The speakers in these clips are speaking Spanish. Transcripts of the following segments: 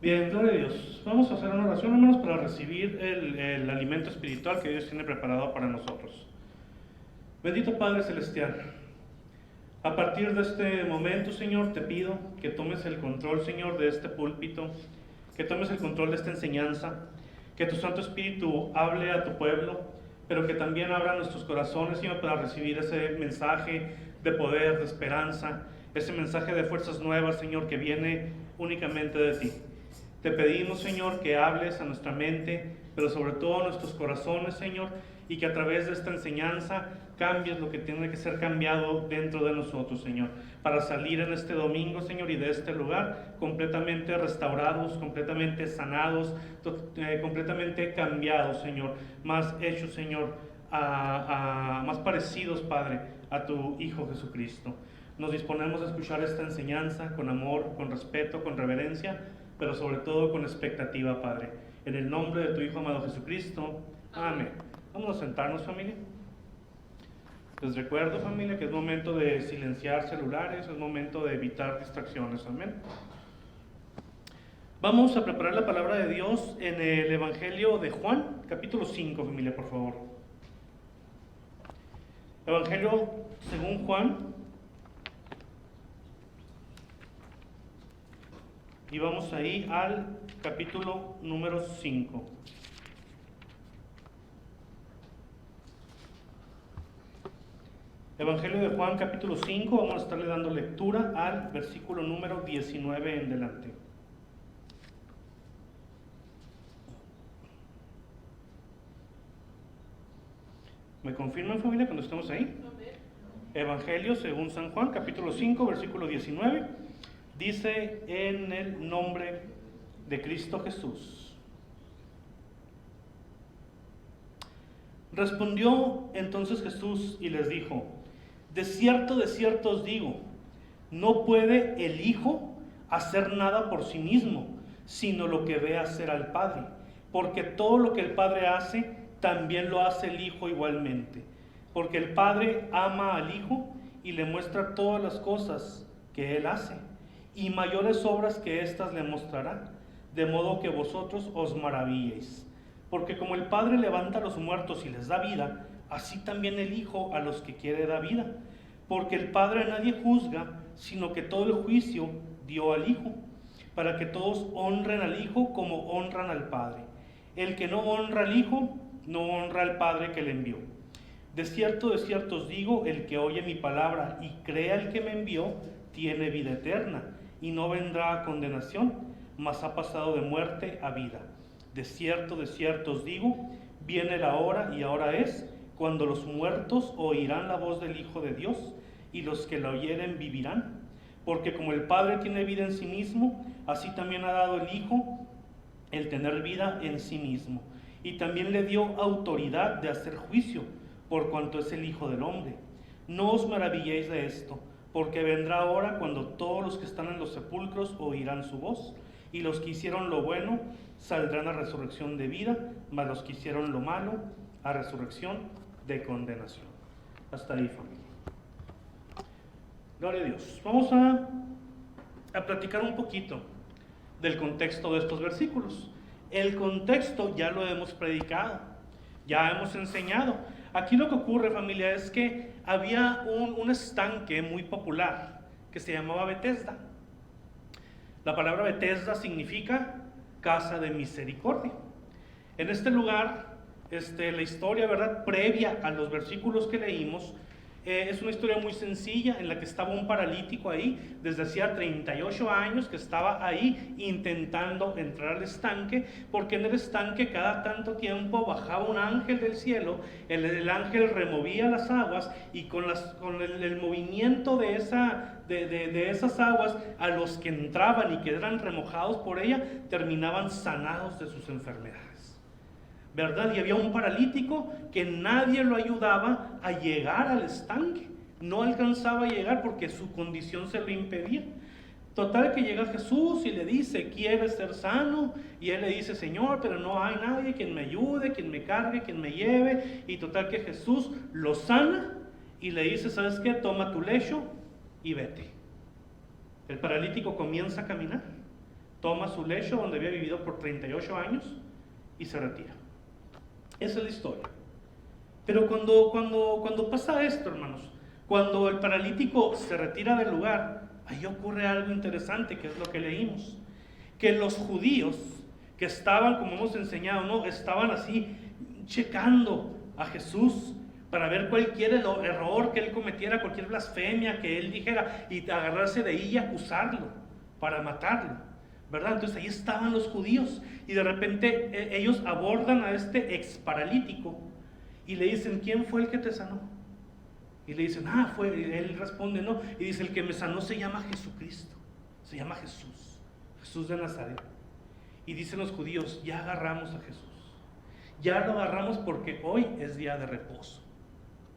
Bien, gloria a Dios. Vamos a hacer una oración, hermanos, para recibir el alimento espiritual que Dios tiene preparado para nosotros. Bendito Padre Celestial, a partir de este momento, Señor, te pido que tomes el control, Señor, de este púlpito, que tomes el control de esta enseñanza, que tu Santo Espíritu hable a tu pueblo, pero que también abra nuestros corazones, Señor, para recibir ese mensaje de poder, de esperanza, ese mensaje de fuerzas nuevas, Señor, que viene únicamente de ti. Te pedimos, Señor, que hables a nuestra mente, pero sobre todo a nuestros corazones, Señor, y que a través de esta enseñanza cambies lo que tiene que ser cambiado dentro de nosotros, Señor, para salir en este domingo, Señor, y de este lugar completamente restaurados, completamente sanados, completamente cambiados, Señor, más hechos, Señor, más parecidos, Padre, a tu Hijo Jesucristo. Nos disponemos a escuchar esta enseñanza con amor, con respeto, con reverencia, pero sobre todo con expectativa, Padre. En el nombre de tu Hijo amado Jesucristo. Amén. Vamos a sentarnos, familia. Les recuerdo, familia, que es momento de silenciar celulares, es momento de evitar distracciones. Amén. Vamos a preparar la palabra de Dios en el Evangelio de Juan, capítulo 5, familia, por favor. Evangelio según Juan. Y vamos ahí al capítulo número 5. Evangelio de Juan, capítulo 5, vamos a estarle dando lectura al versículo número 19 en delante. ¿Me confirman, familia, cuando estemos ahí? Evangelio según San Juan, capítulo 5, versículo 19. Dice: en el nombre de Cristo Jesús. Respondió entonces Jesús y les dijo: de cierto os digo, no puede el Hijo hacer nada por sí mismo, sino lo que ve hacer al Padre, porque todo lo que el Padre hace, también lo hace el Hijo igualmente, porque el Padre ama al Hijo y le muestra todas las cosas que Él hace, y mayores obras que éstas le mostrará, de modo que vosotros os maravilléis. Porque como el Padre levanta a los muertos y les da vida, así también el Hijo a los que quiere da vida. Porque el Padre a nadie juzga, sino que todo el juicio dio al Hijo, para que todos honren al Hijo como honran al Padre. El que no honra al Hijo, no honra al Padre que le envió. De cierto os digo, el que oye mi palabra y cree al que me envió, tiene vida eterna, y no vendrá a condenación, mas ha pasado de muerte a vida. De cierto os digo, viene la hora, y ahora es, cuando los muertos oirán la voz del Hijo de Dios, y los que la oyeren vivirán. Porque como el Padre tiene vida en sí mismo, así también ha dado el Hijo el tener vida en sí mismo. Y también le dio autoridad de hacer juicio, por cuanto es el Hijo del Hombre. No os maravilléis de esto, porque vendrá hora cuando todos los que están en los sepulcros oirán su voz, y los que hicieron lo bueno saldrán a resurrección de vida, mas los que hicieron lo malo a resurrección de condenación. Hasta ahí, familia. Gloria a Dios. Vamos a platicar un poquito del contexto de estos versículos. El contexto ya lo hemos predicado, ya hemos enseñado. Aquí lo que ocurre, familia, es que había un estanque muy popular que se llamaba Betesda. La palabra Betesda significa casa de misericordia. En este lugar, la historia, ¿verdad?, previa a los versículos que leímos, es una historia muy sencilla en la que estaba un paralítico ahí desde hacía 38 años que estaba ahí intentando entrar al estanque, porque en el estanque cada tanto tiempo bajaba un ángel del cielo, el ángel removía las aguas y con el movimiento de esas aguas, a los que entraban y que eran remojados por ella terminaban sanados de sus enfermedades, ¿verdad? Y había un paralítico que nadie lo ayudaba a llegar al estanque, no alcanzaba a llegar porque su condición se lo impedía. Total que llega Jesús y le dice: ¿quieres ser sano? Y él le dice: Señor, pero no hay nadie quien me ayude, quien me cargue, quien me lleve. Y total que Jesús lo sana y le dice: ¿sabes qué? Toma tu lecho y vete. El paralítico comienza a caminar, toma su lecho donde había vivido por 38 años y se retira. Esa es la historia. Pero cuando pasa esto, hermanos, cuando el paralítico se retira del lugar, ahí ocurre algo interesante, que es lo que leímos. Que los judíos que estaban, como hemos enseñado, ¿no?, estaban así checando a Jesús para ver cualquier error que él cometiera, cualquier blasfemia que él dijera, y agarrarse de ahí y acusarlo para matarlo, ¿verdad? Entonces ahí estaban los judíos, y de repente ellos abordan a este ex paralítico y le dicen: ¿quién fue el que te sanó? Y le dicen: fue. Y él responde: no. Y dice: el que me sanó se llama Jesucristo, se llama Jesús, Jesús de Nazaret. Y dicen los judíos: ya agarramos a Jesús, ya lo agarramos porque hoy es día de reposo.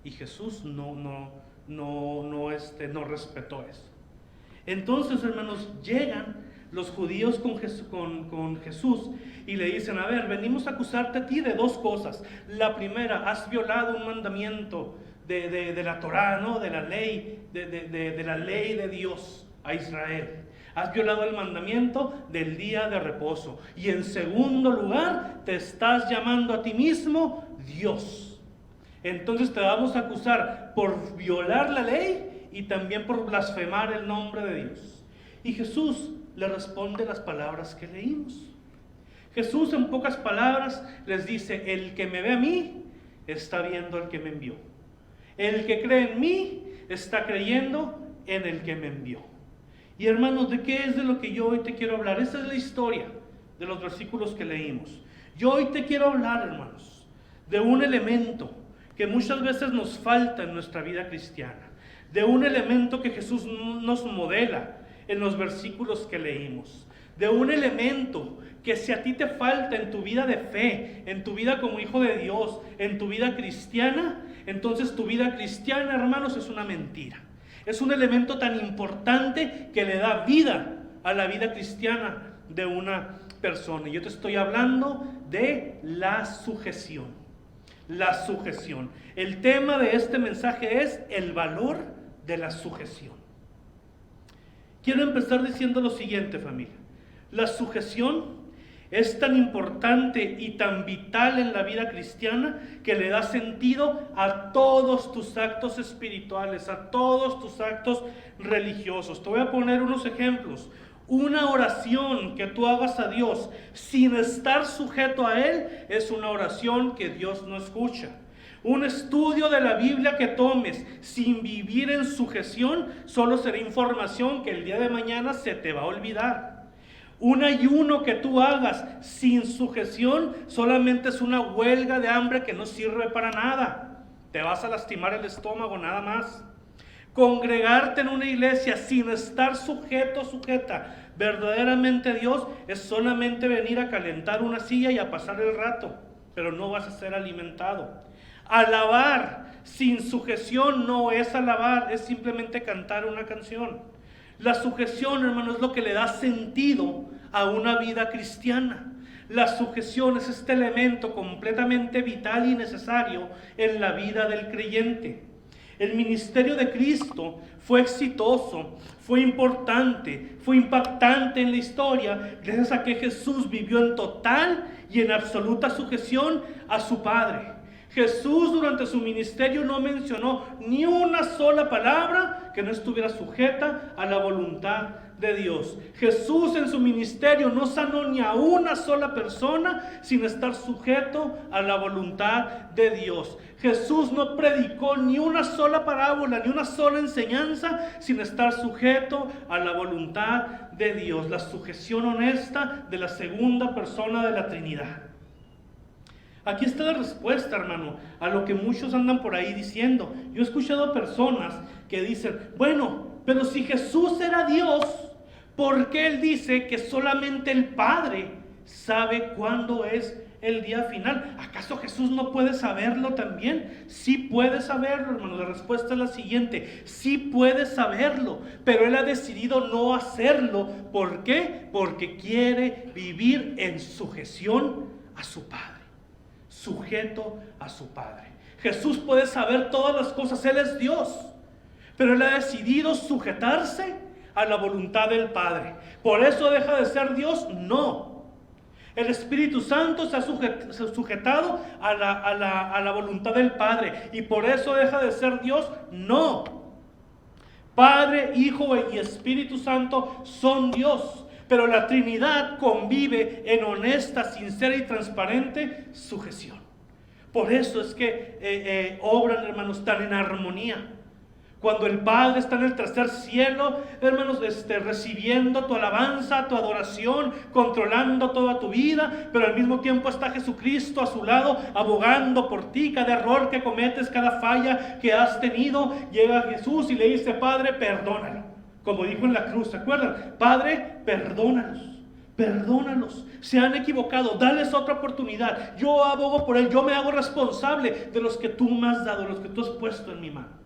Y Jesús no respetó eso. Entonces, hermanos, llegan los judíos con Jesús y le dicen: a ver, venimos a acusarte a ti de dos cosas. La primera, has violado un mandamiento de la Torá, ¿no?, de la ley, de la ley de Dios a Israel. Has violado el mandamiento del día de reposo. Y en segundo lugar, te estás llamando a ti mismo Dios. Entonces te vamos a acusar por violar la ley y también por blasfemar el nombre de Dios. Y Jesús le responde las palabras que leímos. Jesús, en pocas palabras, les dice: el que me ve a mí está viendo al que me envió. El que cree en mí está creyendo en el que me envió. Y hermanos, ¿de qué es de lo que yo hoy te quiero hablar? Esa es la historia de los versículos que leímos. Yo hoy te quiero hablar, hermanos, de un elemento que muchas veces nos falta en nuestra vida cristiana, de un elemento que Jesús nos modela en los versículos que leímos, de un elemento que si a ti te falta en tu vida de fe, en tu vida como hijo de Dios, en tu vida cristiana, entonces tu vida cristiana, hermanos, es una mentira. Es un elemento tan importante que le da vida a la vida cristiana de una persona. Y yo te estoy hablando de la sujeción. La sujeción. El tema de este mensaje es el valor de la sujeción. Quiero empezar diciendo lo siguiente, familia. La sujeción es tan importante y tan vital en la vida cristiana que le da sentido a todos tus actos espirituales, a todos tus actos religiosos. Te voy a poner unos ejemplos. Una oración que tú hagas a Dios sin estar sujeto a Él es una oración que Dios no escucha. Un estudio de la Biblia que tomes sin vivir en sujeción solo será información que el día de mañana se te va a olvidar. Un ayuno que tú hagas sin sujeción solamente es una huelga de hambre que no sirve para nada. Te vas a lastimar el estómago nada más. Congregarte en una iglesia sin estar sujeto, sujeta verdaderamente a Dios es solamente venir a calentar una silla y a pasar el rato, pero no vas a ser alimentado. Alabar sin sujeción no es alabar, es simplemente cantar una canción. La sujeción, hermano, es lo que le da sentido a una vida cristiana. La sujeción es este elemento completamente vital y necesario en la vida del creyente. El ministerio de Cristo fue exitoso, fue importante, fue impactante en la historia, gracias a que Jesús vivió en total y en absoluta sujeción a su Padre. Jesús durante su ministerio no mencionó ni una sola palabra que no estuviera sujeta a la voluntad de Dios. Jesús en su ministerio no sanó ni a una sola persona sin estar sujeto a la voluntad de Dios. Jesús no predicó ni una sola parábola, ni una sola enseñanza sin estar sujeto a la voluntad de Dios. La sujeción honesta de la segunda persona de la Trinidad. Aquí está la respuesta, hermano, a lo que muchos andan por ahí diciendo. Yo he escuchado personas que dicen: bueno, pero si Jesús era Dios, ¿por qué Él dice que solamente el Padre sabe cuándo es el día final? ¿Acaso Jesús no puede saberlo también? Sí puede saberlo, hermano. La respuesta es la siguiente: sí puede saberlo, pero Él ha decidido no hacerlo. ¿Por qué? Porque quiere vivir en sujeción a su Padre. Sujeto a su Padre. Jesús puede saber todas las cosas, Él es Dios, pero Él ha decidido sujetarse a la voluntad del Padre. ¿Por eso deja de ser Dios? No. El Espíritu Santo se ha sujetado a la voluntad del Padre. ¿Y por eso deja de ser Dios? No. Padre, Hijo y Espíritu Santo son Dios. Pero la Trinidad convive en honesta, sincera y transparente sujeción. Por eso es que obran, hermanos, tan en armonía. Cuando el Padre está en el tercer cielo, hermanos, recibiendo tu alabanza, tu adoración, controlando toda tu vida, pero al mismo tiempo está Jesucristo a su lado, abogando por ti. Cada error que cometes, cada falla que has tenido, llega Jesús y le dice: Padre, perdónalo. Como dijo en la cruz, ¿se acuerdan? Padre, perdónalos, se han equivocado, dales otra oportunidad. Yo abogo por él, yo me hago responsable de los que tú me has dado, los que tú has puesto en mi mano.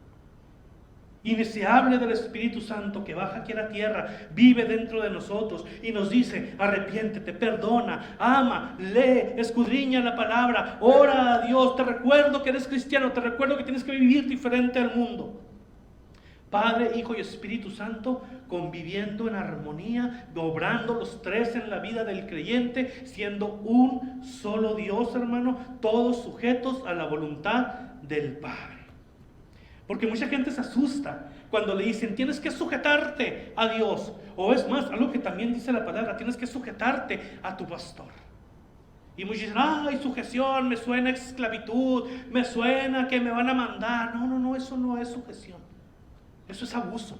Y ni se hable del Espíritu Santo que baja aquí a la tierra, vive dentro de nosotros y nos dice: arrepiéntete, perdona, ama, lee, escudriña la palabra, ora a Dios, te recuerdo que eres cristiano, te recuerdo que tienes que vivir diferente al mundo. Padre, Hijo y Espíritu Santo conviviendo en armonía, obrando los tres en la vida del creyente, siendo un solo Dios, hermano, todos sujetos a la voluntad del Padre. Porque mucha gente se asusta cuando le dicen: tienes que sujetarte a Dios. O es más, algo que también dice la palabra: tienes que sujetarte a tu pastor. Y muchos dicen: ay, sujeción, me suena a esclavitud, me suena que me van a mandar. No, eso no es sujeción. Eso es abuso.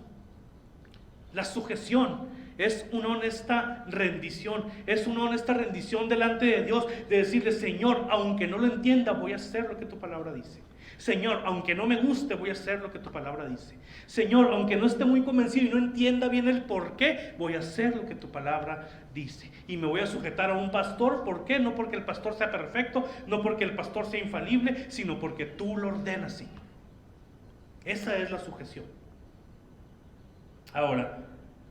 La sujeción es una honesta rendición. Es una honesta rendición delante de Dios, de decirle: Señor, aunque no lo entienda, voy a hacer lo que tu palabra dice. Señor, aunque no me guste, voy a hacer lo que tu palabra dice. Señor, aunque no esté muy convencido y no entienda bien el por qué, voy a hacer lo que tu palabra dice. Y me voy a sujetar a un pastor. ¿Por qué? No porque el pastor sea perfecto, no porque el pastor sea infalible, sino porque tú lo ordenas, Señor. Esa es la sujeción. Ahora,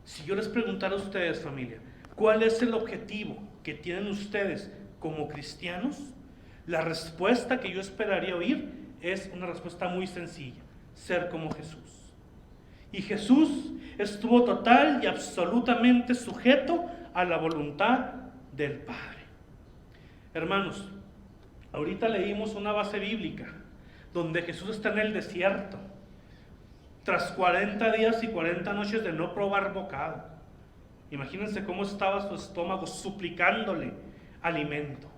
si yo les preguntara a ustedes, familia, ¿cuál es el objetivo que tienen ustedes como cristianos? La respuesta que yo esperaría oír es una respuesta muy sencilla: ser como Jesús. Y Jesús estuvo total y absolutamente sujeto a la voluntad del Padre. Hermanos, ahorita leímos una base bíblica donde Jesús está en el desierto, tras 40 días y 40 noches de no probar bocado. Imagínense cómo estaba su estómago suplicándole alimento.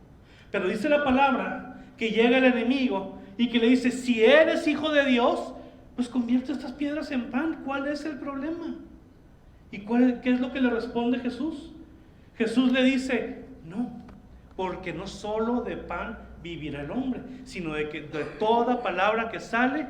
Pero dice la palabra que llega el enemigo y que le dice: si eres hijo de Dios, pues convierte estas piedras en pan. ¿Cuál es el problema? ¿Y qué es lo que le responde Jesús? Jesús le dice: no, porque no solo de pan vivirá el hombre, sino de toda palabra que sale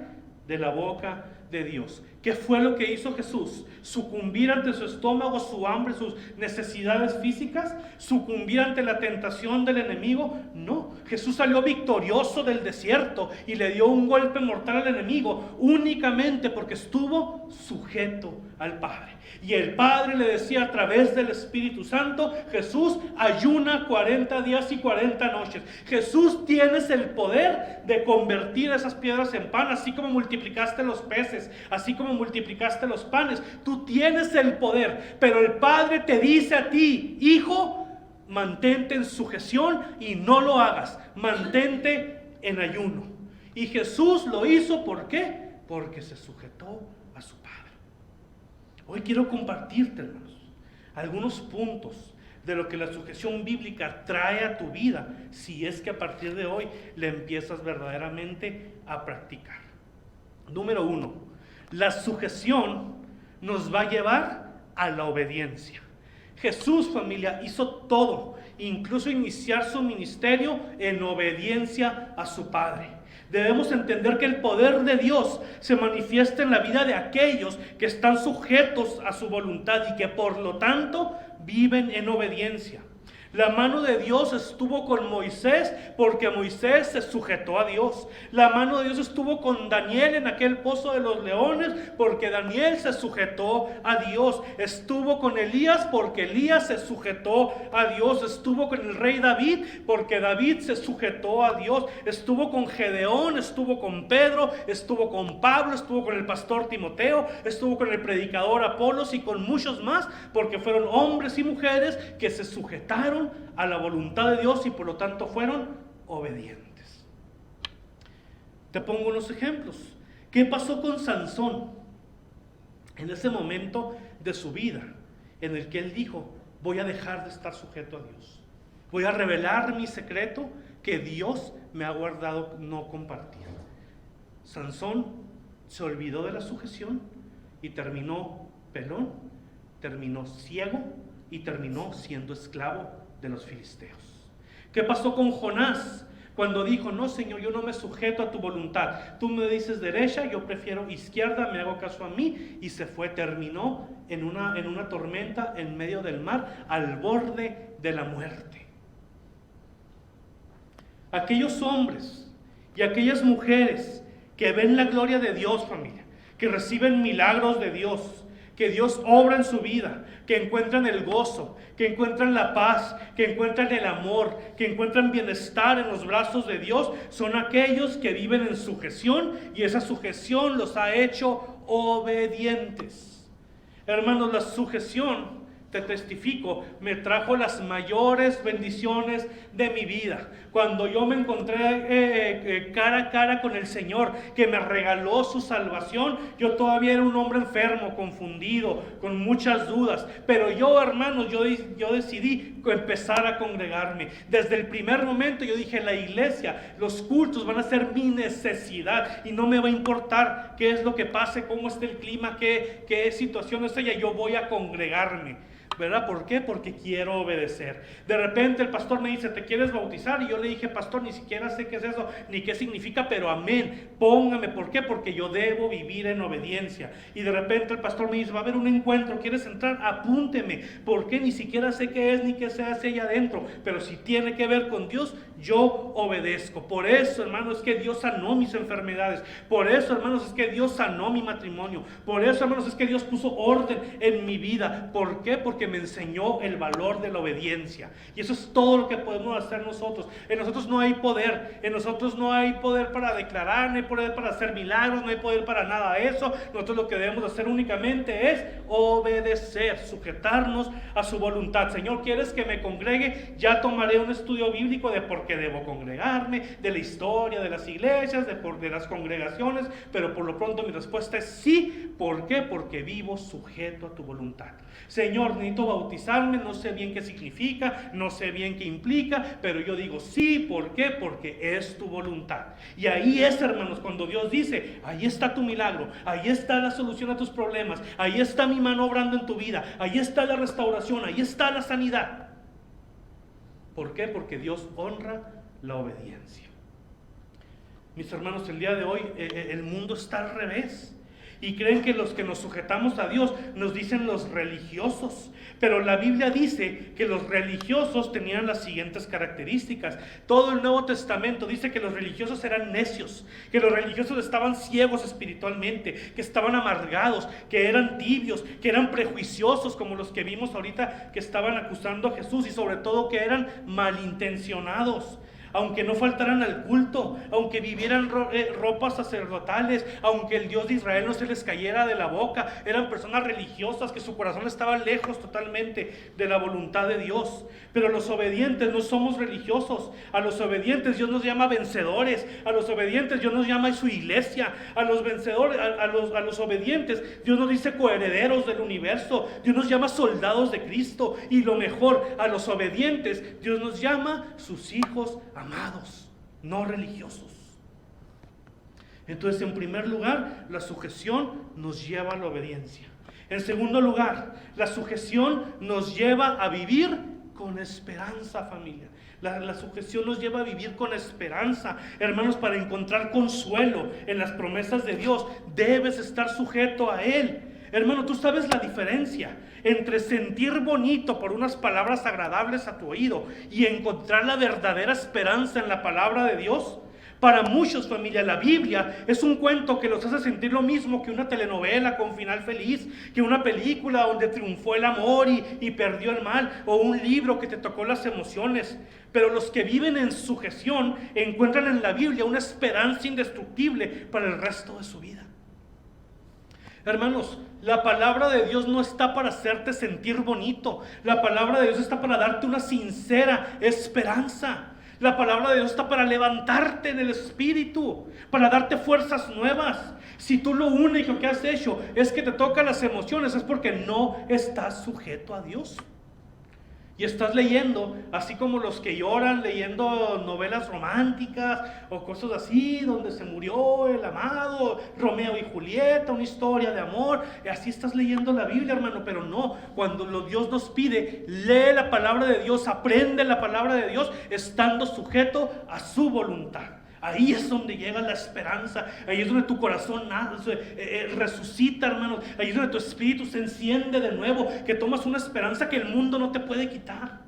de la boca de Dios. ¿Qué fue lo que hizo Jesús? ¿Sucumbir ante su estómago, su hambre, sus necesidades físicas? ¿Sucumbir ante la tentación del enemigo? No. Jesús salió victorioso del desierto y le dio un golpe mortal al enemigo únicamente porque estuvo sujeto al Padre. Y el Padre le decía a través del Espíritu Santo: Jesús, ayuna 40 días y 40 noches. Jesús, tienes el poder de convertir esas piedras en pan, así como multiplicaste los peces, así como multiplicaste los panes. Tú tienes el poder, pero el Padre te dice a ti: hijo, mantente en sujeción y no lo hagas. Mantente en ayuno. Y Jesús lo hizo, ¿por qué? Porque se sujetó a su Padre. Hoy quiero compartirte, hermanos, algunos puntos de lo que la sujeción bíblica trae a tu vida, si es que a partir de hoy le empiezas verdaderamente a practicar. Número 1, la sujeción nos va a llevar a la obediencia. Jesús, familia, hizo todo, incluso iniciar su ministerio en obediencia a su Padre. Debemos entender que el poder de Dios se manifiesta en la vida de aquellos que están sujetos a su voluntad y que por lo tanto viven en obediencia. La mano de Dios estuvo con Moisés porque Moisés se sujetó a Dios. La mano de Dios estuvo con Daniel en aquel pozo de los leones porque Daniel se sujetó a Dios. Estuvo con Elías porque Elías se sujetó a Dios. Estuvo con el rey David porque David se sujetó a Dios. Estuvo con Gedeón, estuvo con Pedro, estuvo con Pablo, estuvo con el pastor Timoteo, estuvo con el predicador Apolos y con muchos más, porque fueron hombres y mujeres que se sujetaron a la voluntad de Dios y por lo tanto fueron obedientes. Te pongo unos ejemplos. ¿Qué pasó con Sansón en ese momento de su vida en el que él dijo: voy a dejar de estar sujeto a Dios, voy a revelar mi secreto que Dios me ha guardado no compartir? Sansón se olvidó de la sujeción y terminó pelón, terminó ciego y terminó siendo esclavo de los filisteos. ¿Qué pasó con Jonás? Cuando dijo: no, Señor, yo no me sujeto a tu voluntad, tú me dices derecha, yo prefiero izquierda, me hago caso a mí, y se fue, terminó en una tormenta en medio del mar, al borde de la muerte. Aquellos hombres y aquellas mujeres que ven la gloria de Dios, familia, que reciben milagros de Dios, que Dios obra en su vida, que encuentran el gozo, que encuentran la paz, que encuentran el amor, que encuentran bienestar en los brazos de Dios, son aquellos que viven en sujeción, y esa sujeción los ha hecho obedientes. Hermanos, la sujeción, te testifico, me trajo las mayores bendiciones de mi vida. Cuando yo me encontré cara a cara con el Señor, que me regaló su salvación, yo todavía era un hombre enfermo, confundido, con muchas dudas. Pero yo, hermanos, yo decidí empezar a congregarme. Desde el primer momento yo dije: la iglesia, los cultos van a ser mi necesidad y no me va a importar qué es lo que pase, cómo esté el clima, qué situación es ella, yo voy a congregarme. ¿Verdad? ¿Por qué? Porque quiero obedecer. De repente el pastor me dice: ¿te quieres bautizar? Y yo le dije: pastor, ni siquiera sé qué es eso, ni qué significa, pero amén, póngame. ¿Por qué? Porque yo debo vivir en obediencia. Y de repente el pastor me dice: va a haber un encuentro, ¿quieres entrar? Apúnteme. ¿Por qué? Ni siquiera sé qué es, ni qué se hace allá adentro, pero si tiene que ver con Dios, yo obedezco. Por eso, hermanos, es que Dios sanó mis enfermedades. Por eso, hermanos, es que Dios sanó mi matrimonio. Por eso, hermanos, es que Dios puso orden en mi vida. ¿Por qué? Porque me enseñó el valor de la obediencia. Y eso es todo lo que podemos hacer nosotros. En nosotros no hay poder. En nosotros no hay poder para declarar, no hay poder para hacer milagros, no hay poder para nada de eso. Nosotros lo que debemos hacer únicamente es obedecer, sujetarnos a su voluntad. Señor, ¿quieres que me congregue? Ya tomaré un estudio bíblico de por qué debo congregarme, de la historia de las iglesias, de las congregaciones, pero por lo pronto mi respuesta es sí. ¿Por qué? Porque vivo sujeto a tu voluntad. Señor, necesito bautizarme, no sé bien qué significa, no sé bien qué implica, pero yo digo sí. ¿Por qué? Porque es tu voluntad. Y ahí es, hermanos, cuando Dios dice: ahí está tu milagro, ahí está la solución a tus problemas, ahí está mi mano obrando en tu vida, ahí está la restauración, ahí está la sanidad. ¿Por qué? Porque Dios honra la obediencia. Mis hermanos, el día de hoy el mundo está al revés. Y creen que los que nos sujetamos a Dios nos dicen los religiosos. Pero la Biblia dice que los religiosos tenían las siguientes características. Todo el Nuevo Testamento dice que los religiosos eran necios, que los religiosos estaban ciegos espiritualmente, que estaban amargados, que eran tibios, que eran prejuiciosos, como los que vimos ahorita que estaban acusando a Jesús, y sobre todo que eran malintencionados. Aunque no faltaran al culto, aunque vivieran ropas sacerdotales, aunque el Dios de Israel no se les cayera de la boca, eran personas religiosas que su corazón estaba lejos totalmente de la voluntad de Dios. Pero los obedientes no somos religiosos. A los obedientes Dios nos llama vencedores. A los obedientes Dios nos llama su iglesia. A los vencedores, a los obedientes Dios nos dice coherederos del universo. Dios nos llama soldados de Cristo. Y lo mejor, a los obedientes Dios nos llama sus hijos amados, no religiosos. Entonces, en primer lugar, la sujeción nos lleva a la obediencia. En segundo lugar, la sujeción nos lleva a vivir con esperanza, familia. La sujeción nos lleva a vivir con esperanza. Hermanos, para encontrar consuelo en las promesas de Dios, debes estar sujeto a Él. Hermano, tú sabes la diferencia entre sentir bonito por unas palabras agradables a tu oído y encontrar la verdadera esperanza en la palabra de Dios. Para muchos, familia, la Biblia es un cuento que los hace sentir lo mismo que una telenovela con final feliz, que una película donde triunfó el amor y perdió el mal, o un libro que te tocó las emociones. Pero los que viven en sujeción encuentran en la Biblia una esperanza indestructible para el resto de su vida. Hermanos, la palabra de Dios no está para hacerte sentir bonito. La palabra de Dios está para darte una sincera esperanza. La palabra de Dios está para levantarte en el espíritu, para darte fuerzas nuevas. Si tú lo único que has hecho es que te tocan las emociones, es porque no estás sujeto a Dios. Y estás leyendo, así como los que lloran leyendo novelas románticas o cosas así, donde se murió el amado, Romeo y Julieta, una historia de amor. Y así estás leyendo la Biblia, hermano. Pero no, cuando Dios nos pide, lee la palabra de Dios, aprende la palabra de Dios, estando sujeto a su voluntad. Ahí es donde llega la esperanza. Ahí es donde tu corazón resucita, hermanos. Ahí es donde tu espíritu se enciende de nuevo, que tomas una esperanza que el mundo no te puede quitar.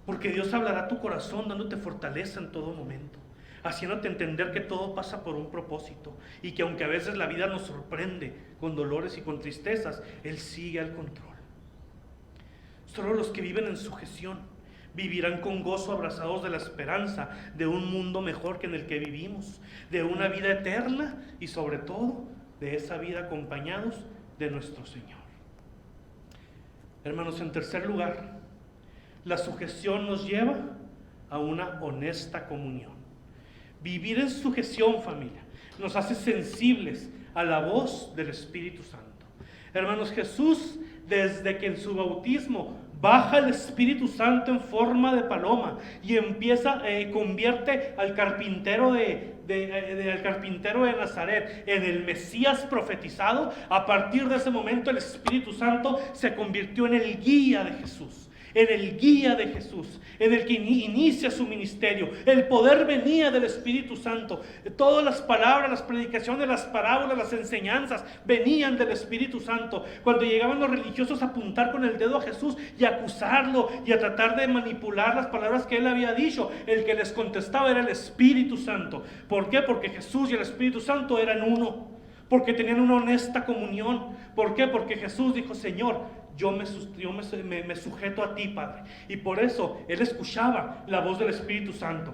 Porque Dios hablará a tu corazón dándote fortaleza en todo momento, haciéndote entender que todo pasa por un propósito y que aunque a veces la vida nos sorprende con dolores y con tristezas, Él sigue al control. Solo los que viven en sujeción vivirán con gozo abrazados de la esperanza de un mundo mejor que en el que vivimos, de una vida eterna y sobre todo de esa vida acompañados de nuestro Señor. Hermanos, en tercer lugar, la sujeción nos lleva a una honesta comunión. Vivir en sujeción, familia, nos hace sensibles a la voz del Espíritu Santo. Hermanos, Jesús, desde que en su bautismo baja el Espíritu Santo en forma de paloma y convierte al carpintero al carpintero de Nazaret en el Mesías profetizado. A partir de ese momento el Espíritu Santo se convirtió en el guía de Jesús. En el guía de Jesús, en el que inicia su ministerio. El poder venía del Espíritu Santo. Todas las palabras, las predicaciones, las parábolas, las enseñanzas venían del Espíritu Santo. Cuando llegaban los religiosos a apuntar con el dedo a Jesús y a acusarlo y a tratar de manipular las palabras que él había dicho, el que les contestaba era el Espíritu Santo. ¿Por qué? Porque Jesús y el Espíritu Santo eran uno. Porque tenían una honesta comunión. ¿Por qué? Porque Jesús dijo: Señor, yo me sujeto a ti, Padre. Y por eso él escuchaba la voz del Espíritu Santo.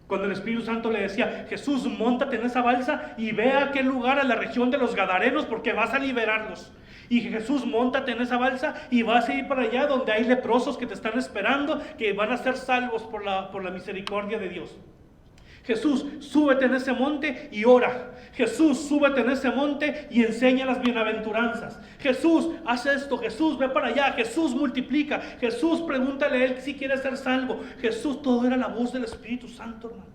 Cuando el Espíritu Santo le decía: Jesús, móntate en esa balsa y ve a aquel lugar, a la región de los Gadarenos, porque vas a liberarlos. Y Jesús, móntate en esa balsa y vas a ir para allá donde hay leprosos que te están esperando, que van a ser salvos por la misericordia de Dios. Jesús, súbete en ese monte y ora. Jesús, súbete en ese monte y enseña las bienaventuranzas. Jesús, haz esto. Jesús, ve para allá. Jesús, multiplica. Jesús, pregúntale a él si quiere ser salvo. Jesús, todo era la voz del Espíritu Santo, hermanos.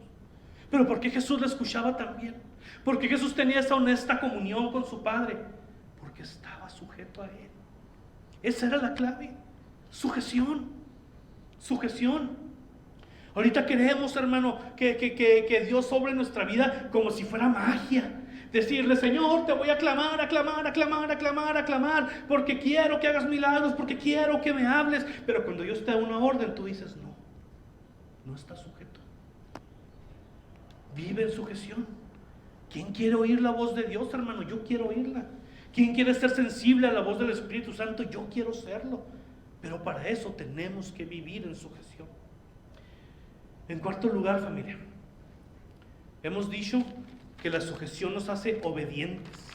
Pero ¿por qué Jesús la escuchaba también? ¿Por qué Jesús tenía esa honesta comunión con su Padre? Porque estaba sujeto a Él. Esa era la clave. Sujeción. Sujeción. Ahorita queremos, hermano, que Dios obre en nuestra vida como si fuera magia. Decirle: Señor, te voy a clamar, porque quiero que hagas milagros, porque quiero que me hables. Pero cuando Dios te da una orden, tú dices: no estás sujeto. Vive en sujeción. ¿Quién quiere oír la voz de Dios, hermano? Yo quiero oírla. ¿Quién quiere ser sensible a la voz del Espíritu Santo? Yo quiero serlo. Pero para eso tenemos que vivir en sujeción. En cuarto lugar, familia, hemos dicho que la sujeción nos hace obedientes.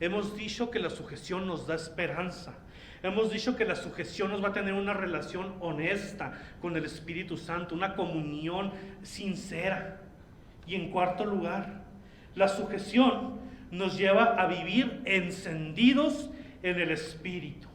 Hemos dicho que la sujeción nos da esperanza. Hemos dicho que la sujeción nos va a tener una relación honesta con el Espíritu Santo, una comunión sincera. Y en cuarto lugar, la sujeción nos lleva a vivir encendidos en el Espíritu.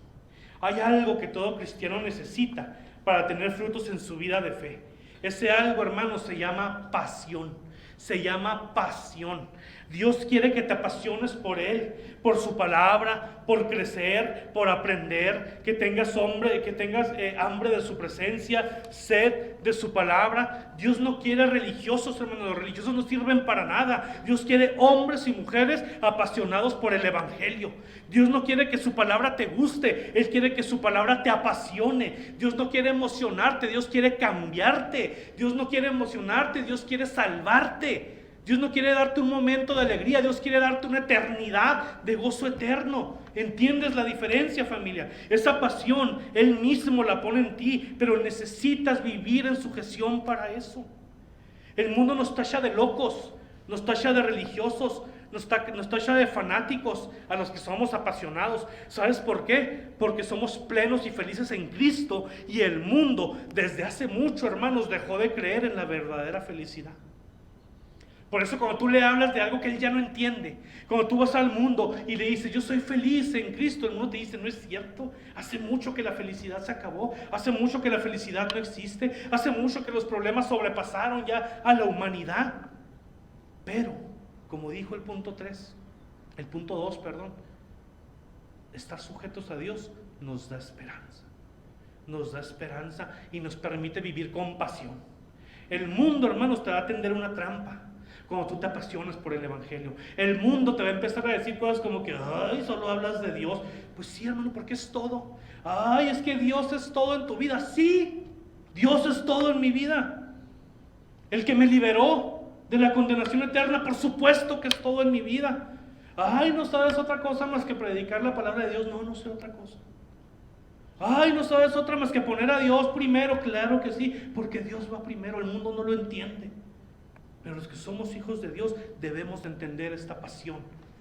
Hay algo que todo cristiano necesita para tener frutos en su vida de fe. Ese algo, hermano, se llama pasión. Se llama pasión. Dios quiere que te apasiones por Él, por su palabra, por crecer, por aprender, que tengas hambre de su presencia, sed de su palabra. Dios no quiere religiosos, hermanos. Los religiosos no sirven para nada. Dios quiere hombres y mujeres apasionados por el evangelio. Dios no quiere que su palabra te guste, Él quiere que su palabra te apasione. Dios no quiere emocionarte, Dios quiere cambiarte. Dios no quiere emocionarte, Dios quiere salvarte. Dios no quiere darte un momento de alegría, Dios quiere darte una eternidad de gozo eterno. ¿Entiendes la diferencia, familia? Esa pasión Él mismo la pone en ti, pero necesitas vivir en sujeción para eso. El mundo nos tacha de locos, nos tacha de religiosos, nos tacha de fanáticos a los que somos apasionados. ¿Sabes por qué? Porque somos plenos y felices en Cristo, y el mundo desde hace mucho, hermanos, dejó de creer en la verdadera felicidad. Por eso cuando tú le hablas de algo que él ya no entiende, cuando tú vas al mundo y le dices, yo soy feliz en Cristo, el mundo te dice, no es cierto, hace mucho que la felicidad se acabó, hace mucho que la felicidad no existe, hace mucho que los problemas sobrepasaron ya a la humanidad. Pero, como dijo el punto 2, estar sujetos a Dios nos da esperanza y nos permite vivir con pasión. El mundo, hermanos, te va a tender una trampa cuando tú te apasionas por el evangelio. El mundo te va a empezar a decir cosas como que, ay, solo hablas de Dios. Pues sí, hermano, porque es todo. Ay, es que Dios es todo en tu vida. Sí, Dios es todo en mi vida. El que me liberó de la condenación eterna, por supuesto que es todo en mi vida. Ay, ¿no sabes otra cosa más que predicar la palabra de Dios? No sé otra cosa. Ay, ¿no sabes otra más que poner a Dios primero? Claro que sí, porque Dios va primero, el mundo no lo entiende. Pero los que somos hijos de Dios debemos de entender esta pasión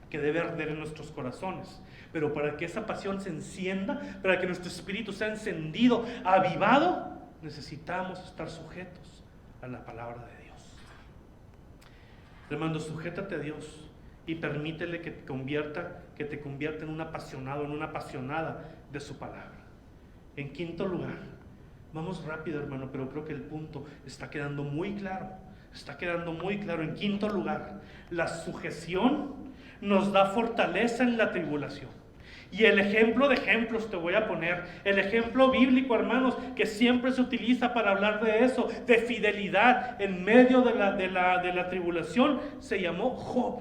que debe arder en nuestros corazones. Pero para que esa pasión se encienda, para que nuestro espíritu sea encendido, avivado, necesitamos estar sujetos a la palabra de Dios. Hermano, sujétate a Dios y permítele que te convierta en un apasionado, en una apasionada de su palabra. En quinto lugar, vamos rápido, hermano, pero creo que el punto está quedando muy claro. En quinto lugar, la sujeción nos da fortaleza en la tribulación. Y el ejemplo de ejemplos te voy a poner, el ejemplo bíblico, hermanos, que siempre se utiliza para hablar de eso, de fidelidad en medio de la tribulación, se llamó Job.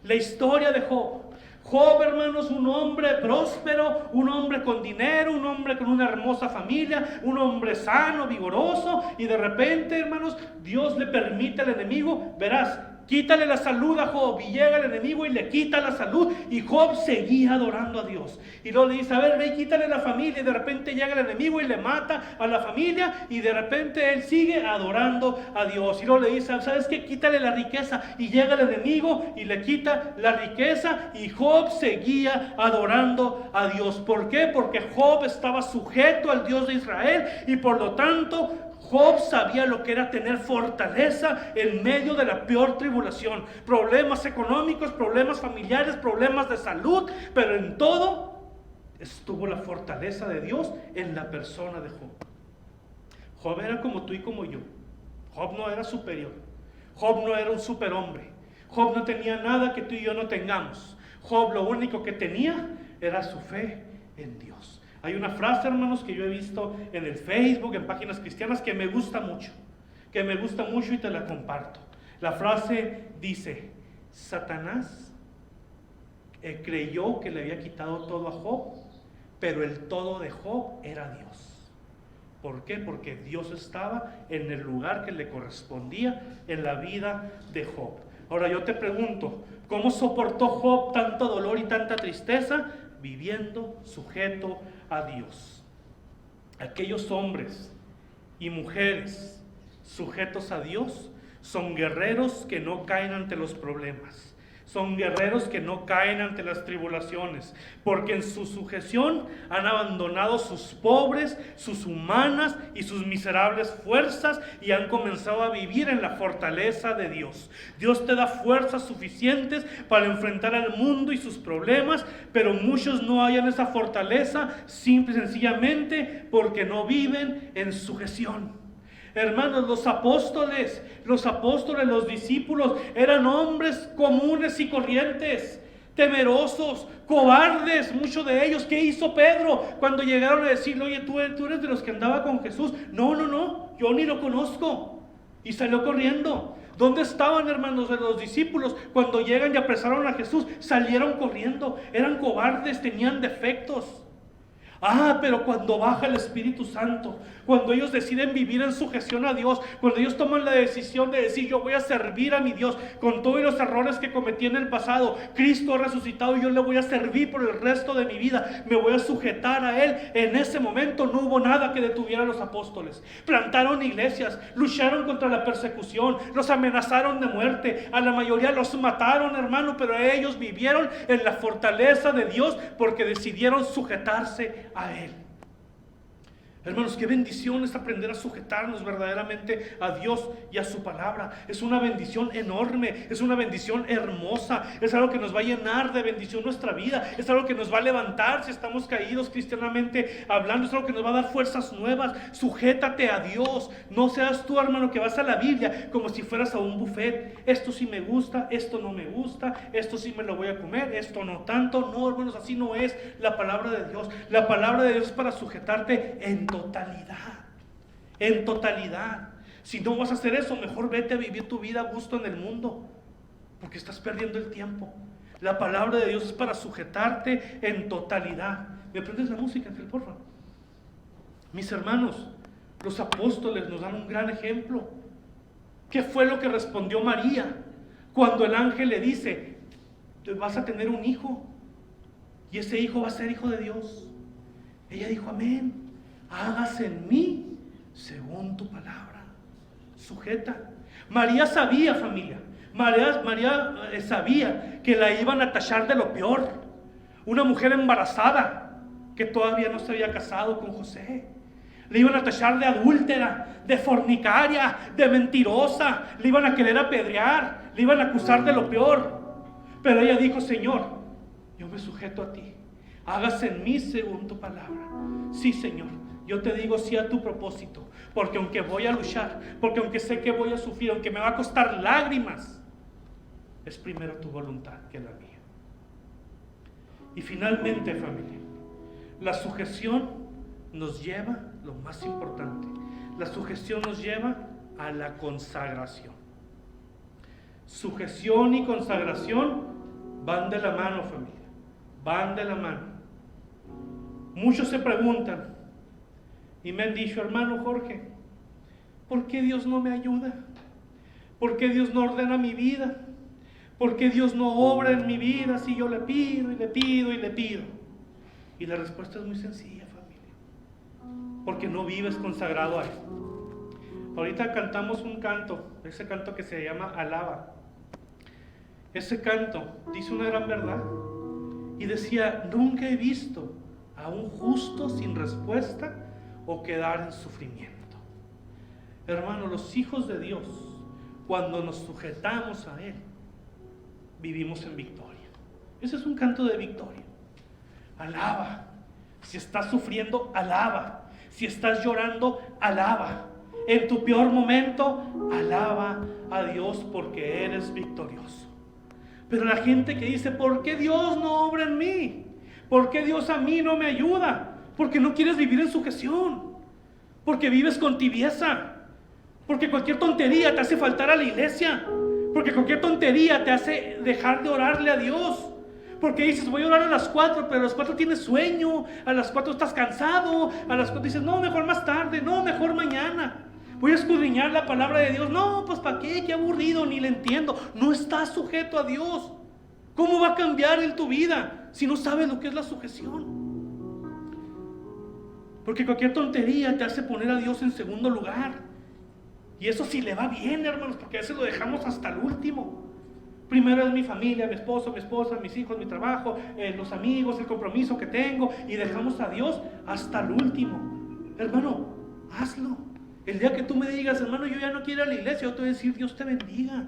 La historia de Job. Job, hermanos, un hombre próspero, un hombre con dinero, un hombre con una hermosa familia, un hombre sano, vigoroso, y de repente, hermanos, Dios le permite al enemigo, verás, quítale la salud a Job, y llega el enemigo y le quita la salud, y Job seguía adorando a Dios. Y luego le dice, a ver, ve y quítale la familia, y de repente llega el enemigo y le mata a la familia, y de repente él sigue adorando a Dios. Y luego le dice, ¿sabes qué? Quítale la riqueza, y llega el enemigo y le quita la riqueza, y Job seguía adorando a Dios. ¿Por qué? Porque Job estaba sujeto al Dios de Israel, y por lo tanto Job sabía lo que era tener fortaleza en medio de la peor tribulación. Problemas económicos, problemas familiares, problemas de salud, pero en todo estuvo la fortaleza de Dios en la persona de Job. Job era como tú y como yo. Job no era superior. Job no era un superhombre. Job no tenía nada que tú y yo no tengamos. Job lo único que tenía era su fe en Dios. Hay una frase, hermanos, que yo he visto en el Facebook, en páginas cristianas, que me gusta mucho y te la comparto. La frase dice, Satanás creyó que le había quitado todo a Job, pero el todo de Job era Dios. ¿Por qué? Porque Dios estaba en el lugar que le correspondía en la vida de Job. Ahora yo te pregunto, ¿cómo soportó Job tanto dolor y tanta tristeza? Viviendo sujeto a Dios. Aquellos hombres y mujeres sujetos a Dios son guerreros que no caen ante los problemas. Son guerreros que no caen ante las tribulaciones, porque en su sujeción han abandonado sus pobres, sus humanas y sus miserables fuerzas y han comenzado a vivir en la fortaleza de Dios. Dios te da fuerzas suficientes para enfrentar al mundo y sus problemas, pero muchos no hallan esa fortaleza simple y sencillamente porque no viven en sujeción. Hermanos, los apóstoles, los discípulos eran hombres comunes y corrientes, temerosos, cobardes, muchos de ellos. ¿Qué hizo Pedro cuando llegaron a decirle: oye, tú eres de los que andaba con Jesús? No, yo ni lo conozco. Y salió corriendo. ¿Dónde estaban, hermanos, de los discípulos cuando llegan y apresaron a Jesús? Salieron corriendo, eran cobardes, tenían defectos. Pero cuando baja el Espíritu Santo, cuando ellos deciden vivir en sujeción a Dios, cuando ellos toman la decisión de decir: yo voy a servir a mi Dios con todos los errores que cometí en el pasado, Cristo ha resucitado y yo le voy a servir por el resto de mi vida, me voy a sujetar a Él. En ese momento no hubo nada que detuviera a los apóstoles. Plantaron iglesias, lucharon contra la persecución, los amenazaron de muerte, a la mayoría los mataron, hermano, pero ellos vivieron en la fortaleza de Dios porque decidieron sujetarse a Él. Hermanos, qué bendición es aprender a sujetarnos verdaderamente a Dios y a su palabra. Es una bendición enorme, es una bendición hermosa, es algo que nos va a llenar de bendición nuestra vida, es algo que nos va a levantar si estamos caídos cristianamente hablando, es algo que nos va a dar fuerzas nuevas. Sujétate a Dios, no seas tú, hermano, que vas a la Biblia como si fueras a un buffet. Esto sí me gusta, esto no me gusta, esto sí me lo voy a comer, esto no tanto. No, hermanos, así no es la palabra de Dios. La palabra de Dios es para sujetarte en totalidad. Si no vas a hacer eso, mejor vete a vivir tu vida a gusto en el mundo, porque estás perdiendo el tiempo. La palabra de Dios es para sujetarte en totalidad. ¿Me prendes la música, Ángel, por favor? Mis hermanos, los apóstoles nos dan un gran ejemplo. ¿Qué fue lo que respondió María cuando el ángel le dice: vas a tener un hijo y ese hijo va a ser hijo de Dios? Ella dijo: amén, hágase en mí según tu palabra. Sujeta. María sabía, familia, María sabía que la iban a tachar de lo peor. Una mujer embarazada que todavía no se había casado con José. Le iban a tachar de adúltera, de fornicaria, de mentirosa. Le iban a querer apedrear, le iban a acusar de lo peor. Pero ella dijo: Señor, yo me sujeto a ti, hágase en mí según tu palabra. Sí, Señor, yo te digo sí a tu propósito, porque aunque voy a luchar, porque aunque sé que voy a sufrir, aunque me va a costar lágrimas, es primero tu voluntad que la mía. Y finalmente, familia, la sujeción nos lleva, lo más importante, la sujeción nos lleva a la consagración. Sujeción y consagración van de la mano, familia, van de la mano. Muchos se preguntan y me han dicho: hermano Jorge, ¿por qué Dios no me ayuda? ¿Por qué Dios no ordena mi vida? ¿Por qué Dios no obra en mi vida si yo le pido y le pido y le pido? Y la respuesta es muy sencilla, familia: porque no vives consagrado a Él. Ahorita cantamos un canto, ese canto que se llama Alaba. Ese canto dice una gran verdad y decía: nunca he visto a un justo sin respuesta o quedar en sufrimiento. Hermano, los hijos de Dios, cuando nos sujetamos a Él, vivimos en victoria. Ese es un canto de victoria. Alaba. Si estás sufriendo, alaba. Si estás llorando, alaba. En tu peor momento, alaba a Dios porque eres victorioso. Pero la gente que dice: ¿por qué Dios no obra en mí? ¿Por qué Dios a mí no me ayuda? Porque no quieres vivir en sujeción, porque vives con tibieza, porque cualquier tontería te hace faltar a la iglesia, porque cualquier tontería te hace dejar de orarle a Dios, porque dices: voy a orar a las 4, pero a las 4 tienes sueño, a las 4 estás cansado, a las 4 dices: no, mejor más tarde, no, mejor mañana, voy a escudriñar la palabra de Dios. No, pues ¿para qué? Qué aburrido, ni le entiendo. No estás sujeto a Dios. ¿Cómo va a cambiar en tu vida si no sabes lo que es la sujeción? Porque cualquier tontería te hace poner a Dios en segundo lugar. Y eso sí le va bien, hermanos, porque a veces lo dejamos hasta el último. Primero es mi familia, mi esposo, mi esposa, mis hijos, mi trabajo, los amigos, el compromiso que tengo, y dejamos a Dios hasta el último. Hermano, hazlo. El día que tú me digas: hermano, yo ya no quiero ir a la iglesia, yo te voy a decir: Dios te bendiga.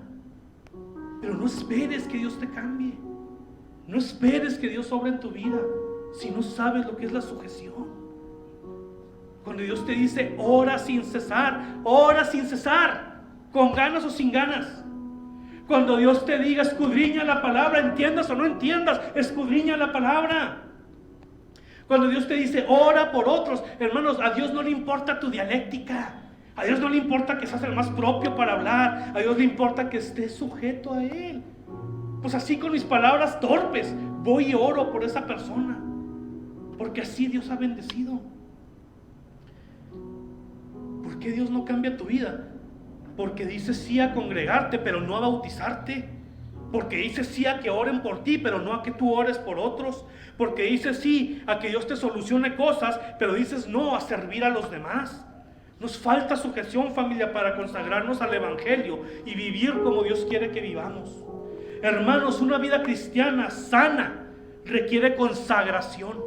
Pero no esperes que Dios te cambie. No esperes que Dios obre en tu vida si no sabes lo que es la sujeción. Cuando Dios te dice, ora sin cesar, con ganas o sin ganas. Cuando Dios te diga, escudriña la palabra, entiendas o no entiendas, escudriña la palabra. Cuando Dios te dice, ora por otros, hermanos, a Dios no le importa tu dialéctica. A Dios no le importa que seas el más propio para hablar. A Dios le importa que estés sujeto a Él. Pues así con mis palabras torpes, voy y oro por esa persona. Porque así Dios ha bendecido. ¿Por qué Dios no cambia tu vida? Porque dice sí a congregarte, pero no a bautizarte. Porque dice sí a que oren por ti, pero no a que tú ores por otros. Porque dice sí a que Dios te solucione cosas, pero dices no a servir a los demás. Nos falta sujeción, familia, para consagrarnos al Evangelio y vivir como Dios quiere que vivamos. Hermanos, una vida cristiana sana requiere consagración.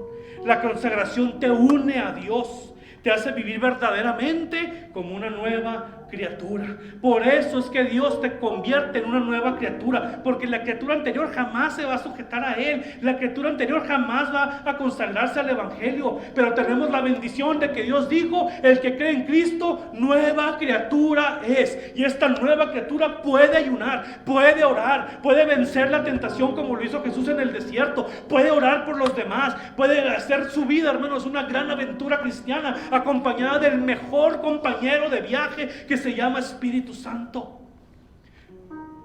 La consagración te une a Dios, te hace vivir verdaderamente como una nueva criatura. Por eso es que Dios te convierte en una nueva criatura, porque la criatura anterior jamás se va a sujetar a Él, la criatura anterior jamás va a consagrarse al Evangelio. Pero tenemos la bendición de que Dios dijo, el que cree en Cristo, nueva criatura es. Y esta nueva criatura puede ayunar, puede orar, puede vencer la tentación como lo hizo Jesús en el desierto, puede orar por los demás, puede hacer su vida, hermanos, una gran aventura cristiana, acompañada del mejor compañero de viaje que se llama Espíritu Santo.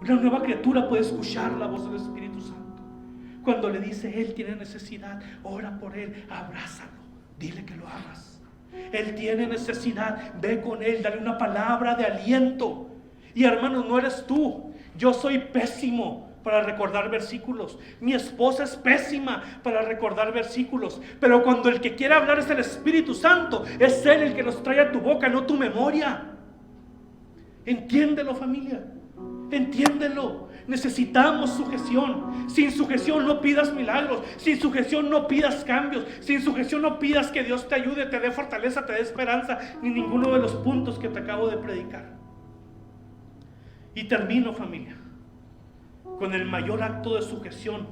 Una nueva criatura puede escuchar la voz del Espíritu Santo. Cuando le dice, Él tiene necesidad, ora por Él, abrázalo, dile que lo amas. Él tiene necesidad, ve con Él, dale una palabra de aliento. Y hermanos, no eres tú, yo soy pésimo para recordar versículos. Mi esposa es pésima para recordar versículos. Pero cuando el que quiere hablar es el Espíritu Santo, es Él el que los trae a tu boca, no tu memoria. Entiéndelo, familia, entiéndelo. Necesitamos sujeción. Sin sujeción no pidas milagros. Sin sujeción no pidas cambios. Sin sujeción no pidas que Dios te ayude, te dé fortaleza, te dé esperanza, ni ninguno de los puntos que te acabo de predicar. Y termino, familia, con el mayor acto de sujeción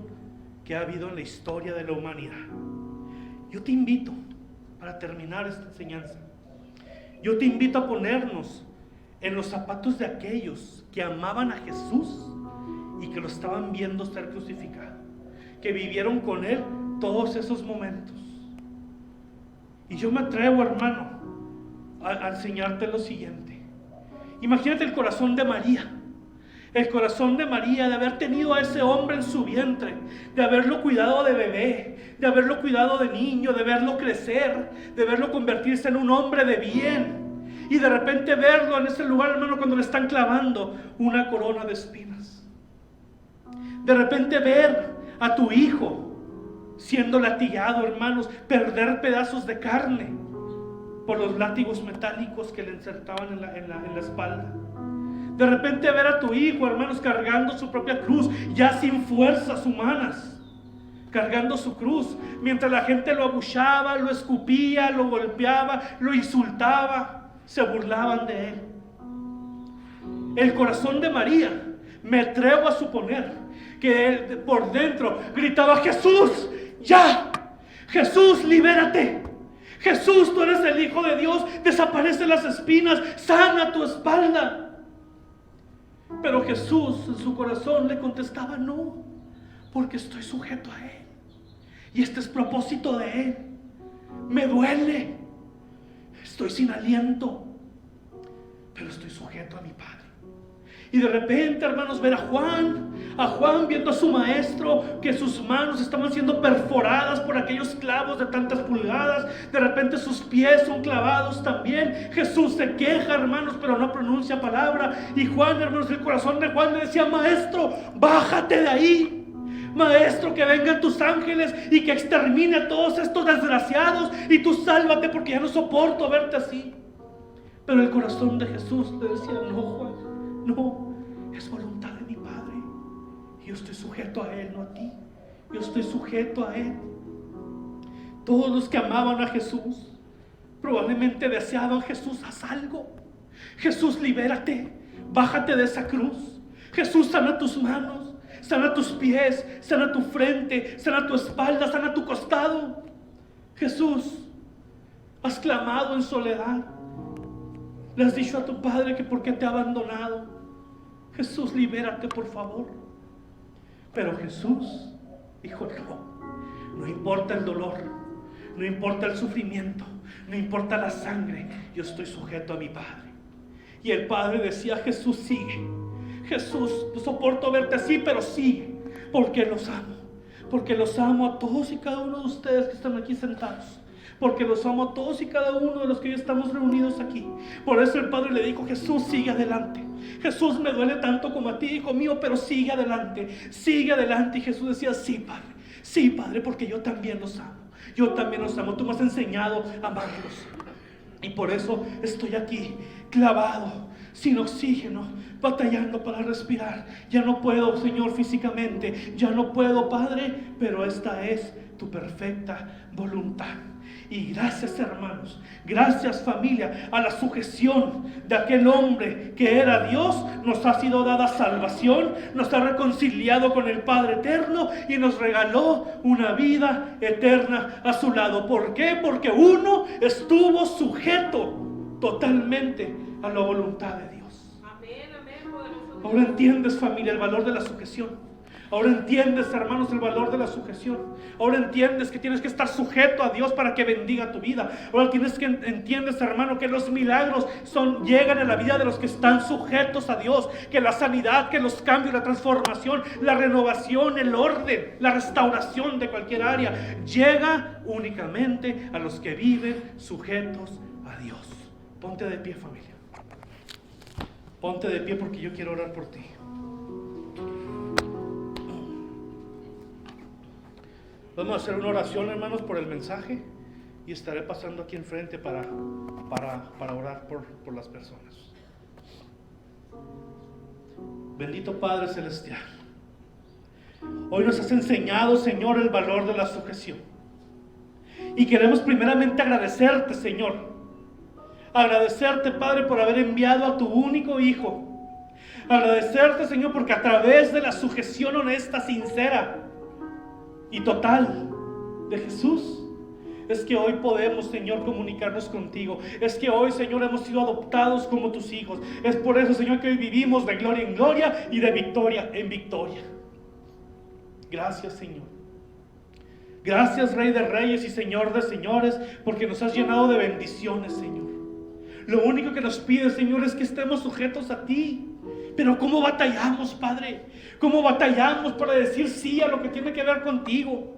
que ha habido en la historia de la humanidad. Yo te invito, para terminar esta enseñanza, yo te invito a ponernos en los zapatos de aquellos que amaban a Jesús y que lo estaban viendo ser crucificado, que vivieron con Él todos esos momentos. Y yo me atrevo, hermano, a enseñarte lo siguiente. Imagínate el corazón de María. El corazón de María de haber tenido a ese hombre en su vientre, de haberlo cuidado de bebé, de haberlo cuidado de niño, de verlo crecer, de verlo convertirse en un hombre de bien. Y de repente verlo en ese lugar, hermano, cuando le están clavando una corona de espinas. De repente ver a tu hijo siendo latigado, hermanos, perder pedazos de carne por los látigos metálicos que le insertaban en la espalda. De repente ver a tu hijo, hermanos, cargando su propia cruz, ya sin fuerzas humanas, cargando su cruz, mientras la gente lo abuchaba, lo escupía, lo golpeaba, lo insultaba, se burlaban de él. El corazón de María, me atrevo a suponer que él por dentro gritaba, Jesús, ya, Jesús, libérate. Jesús, tú eres el Hijo de Dios, desaparecen las espinas, sana tu espalda. Pero Jesús en su corazón le contestaba, no, porque estoy sujeto a Él. Y este es propósito de Él. Me duele. Estoy sin aliento. Pero estoy sujeto a mi Padre. Y de repente, hermanos, ver a Juan viendo a su maestro, que sus manos estaban siendo perforadas por aquellos clavos de tantas pulgadas. De repente sus pies son clavados también. Jesús se queja, hermanos, pero no pronuncia palabra. Y Juan, hermanos, el corazón de Juan le decía, maestro, bájate de ahí. Maestro, que vengan tus ángeles y que extermine a todos estos desgraciados. Y tú sálvate porque ya no soporto verte así. Pero el corazón de Jesús le decía, no, Juan, no, es voluntad de mi Padre. Yo estoy sujeto a Él, no a ti. Yo estoy sujeto a Él. Todos los que amaban a Jesús probablemente deseaban, Jesús, haz algo. Jesús, libérate, bájate de esa cruz. Jesús, sana tus manos, sana tus pies, sana tu frente, sana tu espalda, sana tu costado. Jesús, Has clamado en soledad. Le has dicho a tu padre que por qué te ha abandonado. Jesús, libérate, por favor. Pero Jesús dijo, no importa el dolor, no importa el sufrimiento, no importa la sangre, yo estoy sujeto a mi Padre. Y el Padre decía, Jesús, sigue. Jesús, no soporto verte así, pero sigue, porque los amo. Porque los amo a todos y cada uno de ustedes que están aquí sentados. Porque los amo a todos y cada uno de los que hoy estamos reunidos aquí. Por eso el Padre le dijo, Jesús, sigue adelante. Jesús, me duele tanto como a ti, hijo mío, pero sigue adelante. Sigue adelante. Y Jesús decía, sí, Padre, porque yo también los amo. Yo también los amo. Tú me has enseñado a amarlos. Y por eso estoy aquí, clavado, sin oxígeno, batallando para respirar. Ya no puedo, Señor, físicamente. Ya no puedo, Padre, pero esta es tu perfecta voluntad. Y gracias, hermanos, gracias, familia, a la sujeción de aquel hombre que era Dios, nos ha sido dada salvación, nos ha reconciliado con el Padre eterno y nos regaló una vida eterna a su lado. ¿Por qué? Porque uno estuvo sujeto totalmente a la voluntad de Dios. Amén, amén, poderoso. Ahora entiendes, familia, el valor de la sujeción. Ahora entiendes, hermanos, el valor de la sujeción. Ahora entiendes que tienes que estar sujeto a Dios para que bendiga tu vida. Ahora entiendes, hermano, que los milagros llegan a la vida de los que están sujetos a Dios. Que la sanidad, que los cambios, la transformación, la renovación, el orden, la restauración de cualquier área llega únicamente a los que viven sujetos a Dios. Ponte de pie, familia. Ponte de pie porque yo quiero orar por ti. Vamos a hacer una oración, hermanos, por el mensaje y estaré pasando aquí enfrente para orar por las personas. Bendito Padre Celestial, hoy nos has enseñado, Señor, el valor de la sujeción. Y queremos primeramente agradecerte, Señor. Agradecerte, Padre, por haber enviado a tu único Hijo. Agradecerte, Señor, porque a través de la sujeción honesta, sincera y total de Jesús, es que hoy podemos, Señor, comunicarnos contigo. Es que hoy, Señor, hemos sido adoptados como tus hijos. Es por eso, Señor, que hoy vivimos de gloria en gloria y de victoria en victoria. Gracias, Señor. Gracias, Rey de Reyes y Señor de Señores, porque nos has llenado de bendiciones, Señor. Lo único que nos pides, Señor, es que estemos sujetos a ti. Pero ¿cómo batallamos, Padre? ¿Cómo batallamos para decir sí a lo que tiene que ver contigo?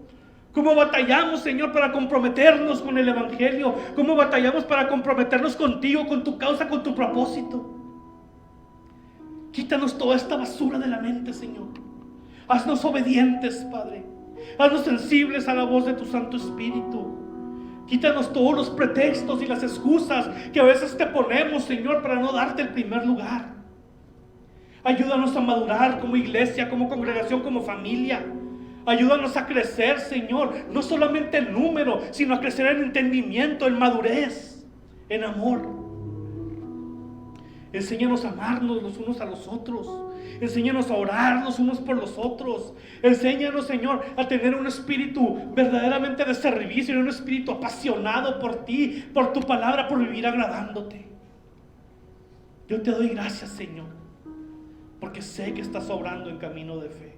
¿Cómo batallamos, Señor, para comprometernos con el Evangelio? ¿Cómo batallamos para comprometernos contigo, con tu causa, con tu propósito? Quítanos toda esta basura de la mente, Señor. Haznos obedientes, Padre. Haznos sensibles a la voz de tu Santo Espíritu. Quítanos todos los pretextos y las excusas que a veces te ponemos, Señor, para no darte el primer lugar. Ayúdanos a madurar como iglesia, como congregación, como familia. Ayúdanos a crecer, Señor, no solamente en número, sino a crecer en entendimiento, en madurez, en amor. Enséñanos a amarnos los unos a los otros. Enséñanos a orar los unos por los otros. Enséñanos, Señor, a tener un espíritu verdaderamente de servicio y un espíritu apasionado por ti, por tu palabra, por vivir agradándote. Yo te doy gracias, Señor, porque sé que estás obrando en camino de fe.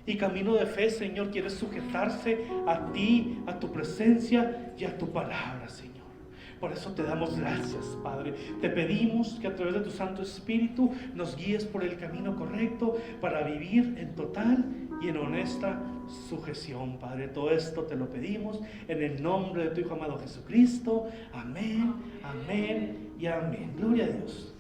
Y camino de fe, Señor, quiere sujetarse a ti, a tu presencia y a tu palabra, Señor. Por eso te damos gracias, Padre. Te pedimos que a través de tu Santo Espíritu nos guíes por el camino correcto para vivir en total y en honesta sujeción, Padre. Todo esto te lo pedimos en el nombre de tu Hijo amado Jesucristo. Amén, amén y amén. Gloria a Dios.